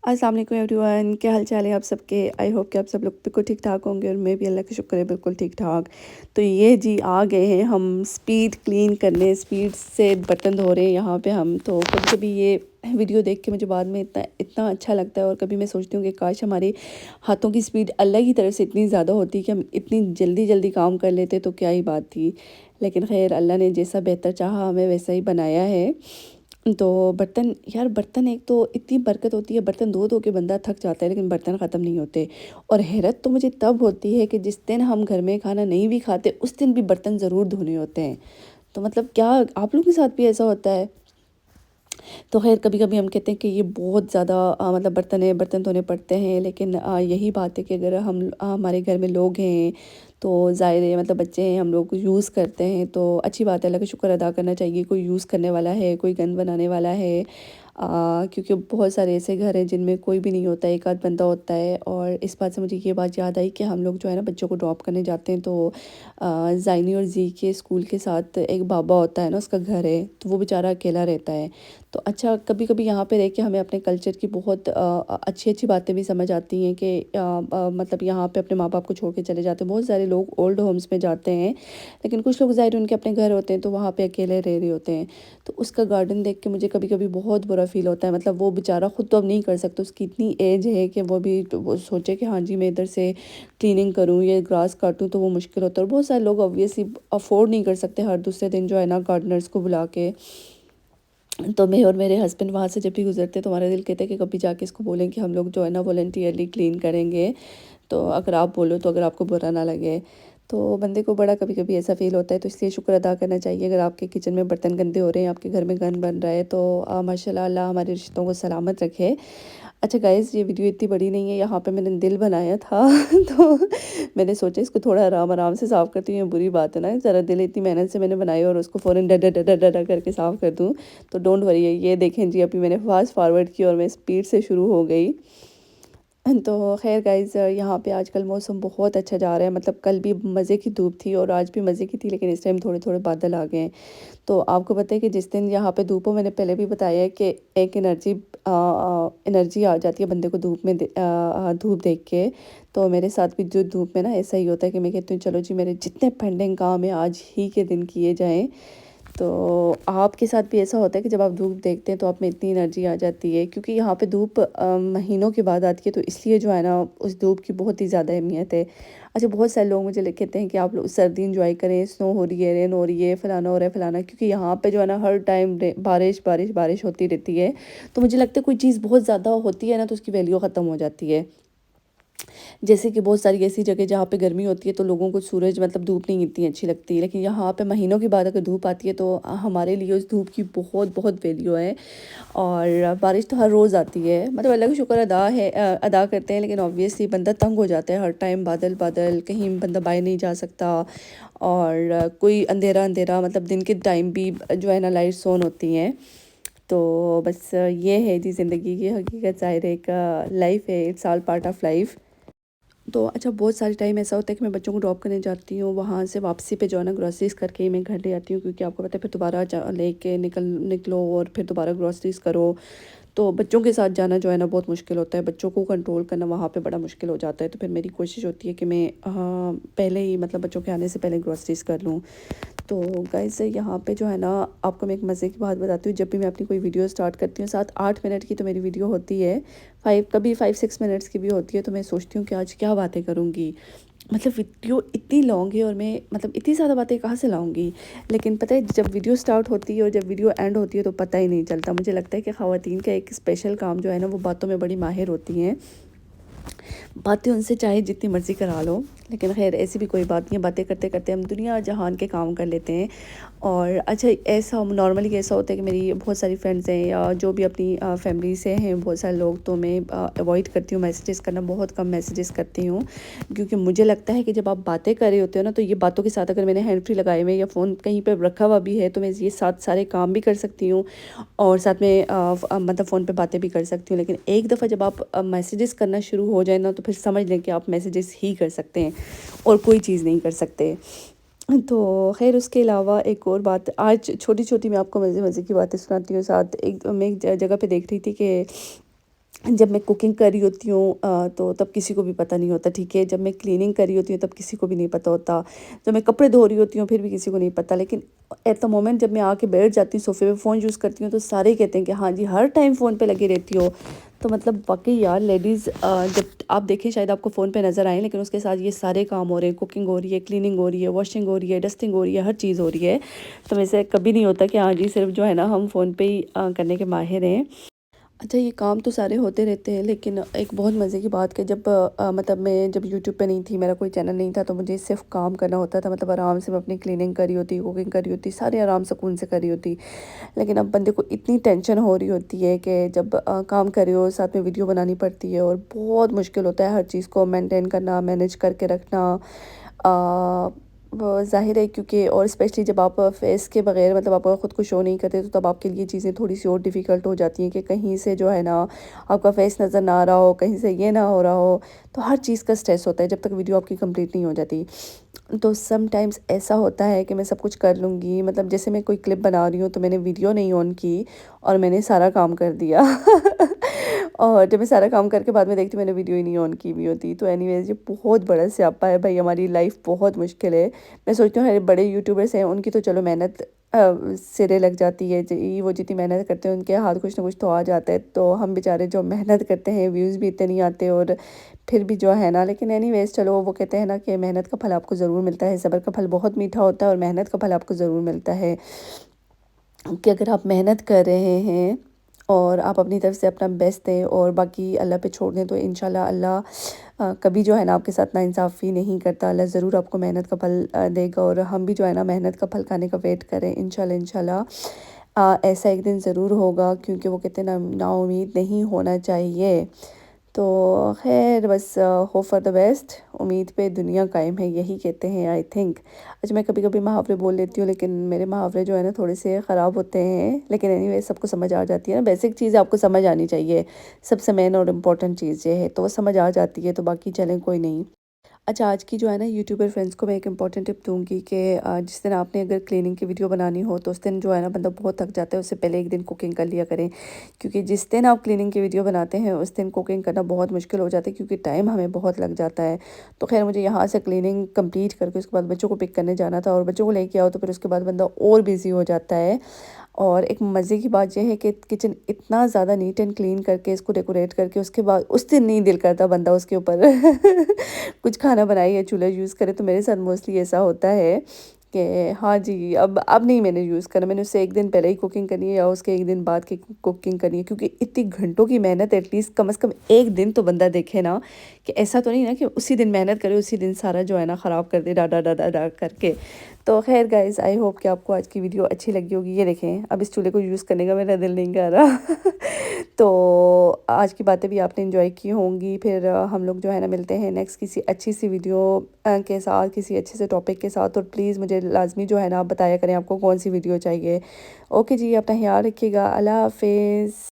अस्सलाम वालेकुम एवरीवन, क्या हाल चाल है आप सबके। आई होप कि आप सब लोग बिल्कुल ठीक ठाक होंगे और मैं भी अल्लाह का शुक्र है बिल्कुल ठीक ठाक। तो ये जी आ गए हैं हम स्पीड क्लीन करने, स्पीड से बर्तन धो रहे हैं यहाँ पे हम। तो कभी कभी ये वीडियो देख के मुझे बाद में इतना इतना अच्छा लगता है, और कभी मैं सोचती हूँ कि काश हमारे हाथों की स्पीड अलग ही तरह से इतनी ज़्यादा होती कि हम इतनी जल्दी जल्दी काम कर लेते तो क्या ही बात थी। लेकिन खैर अल्लाह ने जैसा बेहतर चाहा हमें वैसा ही बनाया है। तो बर्तन यार, बर्तन एक तो इतनी बरकत होती है, बर्तन धो धो के बंदा थक जाता है लेकिन बर्तन ख़त्म नहीं होते। और हैरत तो मुझे तब होती है कि जिस दिन हम घर में खाना नहीं भी खाते उस दिन भी बर्तन ज़रूर धोने होते हैं। तो मतलब क्या आप लोगों के साथ भी ऐसा होता है? तो खैर कभी कभी हम कहते हैं कि ये बहुत ज़्यादा मतलब बर्तन धोने पड़ते हैं, लेकिन यही बात है कि अगर हम हमारे घर में लोग हैं तो ज़ाहिर है, मतलब बच्चे हैं, हम लोग यूज़ करते हैं तो अच्छी बात है, अल्लाह का शुक्र अदा करना चाहिए। कोई यूज़ करने वाला है, कोई गंद बनाने वाला है। क्योंकि बहुत सारे ऐसे घर हैं जिनमें कोई भी नहीं होता, एक आध बंदा होता है। और इस बात से मुझे ये बात याद आई कि हम लोग जो है ना बच्चों को ड्रॉप करने जाते हैं तो ज़ाइनी और जी के स्कूल के साथ एक बाबा होता है ना, उसका घर है, तो वो बेचारा अकेला रहता है। तो अच्छा, कभी कभी यहाँ पे रह के हमें अपने कल्चर की बहुत अच्छी अच्छी बातें भी समझ आती हैं कि मतलब यहाँ पे अपने माँ बाप को छोड़ के चले जाते हैं। बहुत सारे लोग ओल्ड होम्स में जाते हैं, लेकिन कुछ लोग ज़ाहिर उनके अपने घर होते हैं तो वहाँ पे अकेले रह रहे होते हैं। तो उसका गार्डन देख के मुझे कभी कभी बहुत बुरा फील होता है। मतलब वो बेचारा खुद तो अब नहीं कर सकता, उसकी इतनी एज है कि वो भी तो वो सोचे कि हाँ जी मैं इधर से क्लीनिंग करूँ या ग्रास काटूँ, तो वो मुश्किल होता है। और बहुत सारे लोग ऑब्वियसली अफोर्ड नहीं कर सकते हर दूसरे दिन जो है ना गार्डनर्स को बुला के। तो मैं और मेरे हस्बैंड वहाँ से जब भी गुजरते तो हमारा दिल कहता है कि कभी जाके इसको बोलें कि हम लोग जो है ना वॉलंटियरली क्लीन करेंगे। तो अगर आप बोलो तो, अगर आपको बुरा ना लगे। तो बंदे को बड़ा कभी कभी ऐसा फ़ील होता है, तो इसलिए शुक्र अदा करना चाहिए। अगर आपके किचन में बर्तन गंदे हो रहे हैं, आपके घर में गंद बन रहा है, तो माशाल्लाह अल्लाह हमारे रिश्तों को सलामत रखे। अच्छा गाइज़, ये वीडियो इतनी बड़ी नहीं है, यहाँ पे मैंने दिल बनाया था तो मैंने सोचा इसको थोड़ा आराम आराम से साफ़ करती हूँ। ये बुरी बात है ना, ज़रा दिल इतनी मेहनत से मैंने बनाई और उसको फ़ौरन डा डा डा डा डा डा करके साफ़ कर दूँ। तो डोंट वरी, ये देखें जी, अभी मैंने फास्ट फॉरवर्ड की और मैं स्पीड से शुरू हो गई। तो ख़ैर गाइज़, यहाँ पे आजकल मौसम बहुत अच्छा जा रहा है। मतलब कल भी मज़े की धूप थी और आज भी मज़े की थी, लेकिन इस टाइम थोड़े थोड़े बादल आ गए हैं। तो आपको पता है कि जिस दिन यहाँ पे धूप हो, मैंने पहले भी बताया है कि एक एनर्जी आ जाती है बंदे को धूप में धूप देख के। तो मेरे साथ भी जो धूप में ना ऐसा ही होता है कि मैं कहती हूँ चलो जी, मेरे जितने पेंडिंग काम है आज ही के दिन किए जाएँ। तो आपके साथ भी ऐसा होता है कि जब आप धूप देखते हैं तो आप में इतनी एनर्जी आ जाती है? क्योंकि यहाँ पे धूप महीनों के बाद आती है, तो इसलिए जो है ना उस धूप की बहुत ही ज़्यादा अहमियत है। अच्छा, बहुत सारे लोग मुझे कहते हैं कि आप लोग सर्दी इंजॉय करें, स्नो हो रही है, रेन हो रही है, फलाना हो रहा है फलाना, क्योंकि यहाँ पे जो है ना हर टाइम बारिश बारिश बारिश होती रहती है। तो मुझे लगता है कोई चीज़ बहुत ज़्यादा होती है ना तो उसकी वैल्यू ख़त्म हो जाती है। जैसे कि बहुत सारी ऐसी जगह जहाँ पे गर्मी होती है तो लोगों को सूरज मतलब धूप नहीं इतनी अच्छी लगती, लेकिन यहाँ पे महीनों के बाद अगर धूप आती है तो हमारे लिए उस धूप की बहुत बहुत वैल्यू है। और बारिश तो हर रोज़ आती है, मतलब अल्लाह का शुक्र अदा करते हैं, लेकिन ऑब्वियसली बंदा तंग हो जाता है। हर टाइम बादल बादल, कहीं बंदा बाहर नहीं जा सकता। और कोई अंधेरा अंधेरा, मतलब दिन के टाइम भी जो है ना लाइट्स ऑन होती हैं। तो बस ये है जी ज़िंदगी की हकीकत। ज़ाहिर है, एक लाइफ है, it's all part of life. तो अच्छा, बहुत सारे टाइम ऐसा होता है कि मैं बच्चों को ड्रॉप करने जाती हूँ, वहाँ से वापसी पे जो है ना ग्रॉसरीज़ करके ही मैं घर ले आती हूँ, क्योंकि आपको पता है फिर दोबारा लेके निकलो और फिर दोबारा ग्रॉसरीज़ करो। तो बच्चों के साथ जाना जो है ना बहुत मुश्किल होता है, बच्चों को कंट्रोल करना वहाँ पे बड़ा मुश्किल हो जाता है। तो फिर मेरी कोशिश होती है कि मैं पहले ही, मतलब बच्चों के आने से पहले ग्रॉसरीज़ कर लूँ। तो गाइस, यहाँ पे जो है ना आपको मैं एक मज़े की बात बताती हूँ। जब भी मैं अपनी कोई वीडियो स्टार्ट करती हूँ, 7-8 मिनट की तो मेरी वीडियो होती है, कभी 5-6 मिनट्स की भी होती है। तो मैं सोचती हूँ कि आज क्या बातें करूँगी। मतलब वीडियो इतनी लॉन्ग है और मैं मतलब इतनी ज़्यादा बातें कहाँ से लाऊंगी। लेकिन पता है, जब वीडियो स्टार्ट होती है और जब वीडियो एंड होती है तो पता ही नहीं चलता। मुझे लगता है कि ख़वातीन का एक स्पेशल काम जो है ना, वो बातों में बड़ी माहिर होती हैं। बातें उनसे चाहे जितनी मर्ज़ी करा लो, लेकिन खैर ऐसी भी कोई बात नहीं है, बातें करते करते हम दुनिया जहान के काम कर लेते हैं। और अच्छा, ऐसा नॉर्मली ऐसा होता है कि मेरी बहुत सारी फ्रेंड्स हैं या जो भी अपनी फैमिली से हैं बहुत सारे लोग, तो मैं अवॉइड करती हूँ मैसेजेस करना, बहुत कम मैसेजेस करती हूँ। क्योंकि मुझे लगता है कि जब आप बातें कर रहे होते हो ना, तो ये बातों के साथ अगर मैंने हैंड फ्री लगाए हुए या फ़ोन कहीं पर रखा हुआ भी है तो मैं ये साथ सारे काम भी कर सकती हूँ और साथ में मतलब फ़ोन पे बातें भी कर सकती हूँ। लेकिन एक दफ़ा जब आप मैसेजेस करना शुरू हो जाए ना, तो फिर समझ लें कि आप मैसेजेस ही कर सकते हैं और कोई चीज़ नहीं कर सकते। तो ख़ैर उसके अलावा एक और बात, आज छोटी छोटी मैं आपको मज़े मज़े की बातें सुनाती हूँ। साथ एक मैं एक जगह पे देख रही थी कि جب میں کوکنگ کر رہی ہوتی ہوں تو تب کسی کو بھی پتہ نہیں ہوتا، ٹھیک ہے، جب میں کلیننگ کر رہی ہوتی ہوں تب کسی کو بھی نہیں پتہ ہوتا، جب میں کپڑے دھو رہی ہوتی ہوں پھر بھی کسی کو نہیں پتہ، لیکن ایٹ دا مومنٹ جب میں آ کے بیٹھ جاتی ہوں صوفے پہ فون یوز کرتی ہوں تو سارے ہی کہتے ہیں کہ ہاں جی ہر ٹائم فون پہ لگی رہتی ہو۔ تو مطلب واقعی یار لیڈیز جب آپ دیکھیں شاید آپ کو فون پہ نظر آئیں، لیکن اس کے ساتھ یہ سارے کام ہو رہے ہیں، کوکنگ ہو رہی ہے، کلیننگ ہو رہی ہے، واشنگ ہو رہی ہے، ڈسٹنگ ہو رہی ہے، ہر چیز ہو رہی ہے۔ تو ویسے کبھی نہیں ہوتا کہ ہاں جی صرف جو ہے نا ہم فون پہ ہی کرنے کے ماہر ہیں۔ اچھا یہ کام تو سارے ہوتے رہتے ہیں، لیکن ایک بہت مزے کی بات کہ جب مطلب میں جب یوٹیوب پہ نہیں تھی، میرا کوئی چینل نہیں تھا، تو مجھے صرف کام کرنا ہوتا تھا، مطلب آرام سے میں اپنی کلیننگ کری ہوتی، کوکنگ کری ہوتی، سارے آرام سکون سے کری ہوتی۔ لیکن اب بندے کو اتنی ٹینشن ہو رہی ہوتی ہے کہ جب کام کرے ہو ساتھ میں ویڈیو بنانی پڑتی ہے، اور بہت مشکل ہوتا ہے ہر چیز کو مینٹین کرنا، مینیج کر کے رکھنا۔ وہ ظاہر ہے کیونکہ اور اسپیشلی جب آپ فیس کے بغیر مطلب آپ خود کو شو نہیں کرتے، تو تب آپ کے لیے چیزیں تھوڑی سی اور ڈیفیکلٹ ہو جاتی ہیں کہ کہیں سے جو ہے نا آپ کا فیس نظر نہ آ رہا ہو، کہیں سے یہ نہ ہو رہا ہو، تو ہر چیز کا سٹریس ہوتا ہے جب تک ویڈیو آپ کی کمپلیٹ نہیں ہو جاتی۔ تو سم ٹائمز ایسا ہوتا ہے کہ میں سب کچھ کر لوں گی، مطلب جیسے میں کوئی کلپ بنا رہی ہوں تو میں نے ویڈیو نہیں آن کی اور میں نے سارا کام کر دیا اور جب میں سارا کام کر کے بعد میں دیکھتی میں نے ویڈیو ہی نہیں آن کی ہوئی ہوتی۔ تو اینی ویز یہ بہت بڑا سیاپا ہے بھائی، ہماری لائف بہت مشکل ہے۔ میں سوچتی ہوں بڑے یوٹیوبرس ہیں ان کی تو چلو محنت سرے لگ جاتی ہے، وہ جتنی محنت کرتے ہیں ان کے ہاتھ کچھ نہ کچھ تو آ جاتا ہے، تو ہم بیچارے جو محنت کرتے ہیں ویوز بھی اتنے نہیں آتے، اور پھر بھی جو ہے نا، لیکن اینی ویز چلو وہ کہتے ہیں نا کہ محنت کا پھل آپ کو ضرور ملتا ہے، صبر کا پھل بہت میٹھا ہوتا ہے، اور محنت کا پھل آپ کو ضرور ملتا ہے۔ کہ اگر آپ محنت کر رہے ہیں اور آپ اپنی طرف سے اپنا بیسٹ دیں اور باقی اللہ پہ چھوڑ دیں، تو انشاءاللہ اللہ کبھی جو ہے نا آپ کے ساتھ ناانصافی نہیں کرتا، اللہ ضرور آپ کو محنت کا پھل دے گا، اور ہم بھی جو ہے نا محنت کا پھل کھانے کا ویٹ کریں انشاءاللہ انشاءاللہ۔ ایسا ایک دن ضرور ہوگا، کیونکہ وہ کہتے ہیں نا امید نہیں ہونا چاہیے۔ تو خیر بس ہوپ فار دا بیسٹ، امید پہ دنیا قائم ہے، یہی کہتے ہیں آئی تھنک۔ اچھا میں کبھی کبھی محاورے بول لیتی ہوں، لیکن میرے محاورے جو ہے نا تھوڑے سے خراب ہوتے ہیں، لیکن اینی وے سب کو سمجھ آ جاتی ہے نا، بیسک چیز آپ کو سمجھ آنی چاہیے، سب سے مین اور امپورٹنٹ چیز یہ ہے، تو وہ سمجھ آ جاتی ہے، تو باقی چلیں کوئی نہیں۔ اچھا آج کی جو ہے نا یوٹیوبر فرینڈس کو میں ایک امپورٹنٹ ٹپ دوں گی کہ جس دن آپ نے اگر کلیننگ کی ویڈیو بنانی ہو تو اس دن جو ہے نا بندہ بہت تھک جاتا ہے، اس سے پہلے ایک دن کوکنگ کر لیا کریں، کیونکہ جس دن آپ کلیننگ کی ویڈیو بناتے ہیں اس دن کوکنگ کرنا بہت مشکل ہو جاتا ہے، کیونکہ ٹائم ہمیں بہت لگ جاتا ہے۔ تو خیر مجھے یہاں سے کلیننگ کمپلیٹ کر کے اس کے بعد بچوں کو پک کرنے جانا تھا، اور بچوں کو لے کے آؤ تو پھر اس کے بعد بندہ اور بیزی ہو جاتا ہے۔ اور ایک مزے کی بات یہ ہے کہ کچن اتنا زیادہ نیٹ اینڈ کلین کر کے اس کو ڈیکوریٹ کر کے اس کے بعد اس دن نہیں دل کرتا بندہ اس کے اوپر کچھ کھانا بنائے یا چولہا یوز کرے۔ تو میرے ساتھ موسٹلی ایسا ہوتا ہے کہ ہاں جی اب نہیں میں نے یوز کرنا، میں نے اس سے ایک دن پہلے ہی کوکنگ کرنی ہے یا اس کے ایک دن بعد کی کوکنگ کرنی ہے، کیونکہ اتنی گھنٹوں کی محنت ایٹ لیسٹ کم از کم ایک دن تو بندہ دیکھے نا، کہ ایسا تو نہیں نا کہ اسی دن محنت کرے اسی دن سارا جو ہے نا خراب کر دے ڈاڈا ڈاڈا ڈا کر کے۔ تو خیر گائز آئی ہوپ کہ آپ کو آج کی ویڈیو اچھی لگی ہوگی۔ یہ دیکھیں اب اس چولہے کو یوز کرنے کا میرا دل نہیں کر رہا تو آج کی باتیں بھی آپ نے انجوائے کی ہوں گی۔ پھر ہم لوگ جو ہے نا ملتے ہیں نیکسٹ کسی اچھی سی ویڈیو کے ساتھ، کسی اچھے سے ٹاپک کے ساتھ، اور پلیز مجھے لازمی جو ہے نا آپ بتایا کریں آپ کو کون سی ویڈیو چاہیے۔ اوکے جی اپنا خیال رکھیے گا، اللہ حافظ۔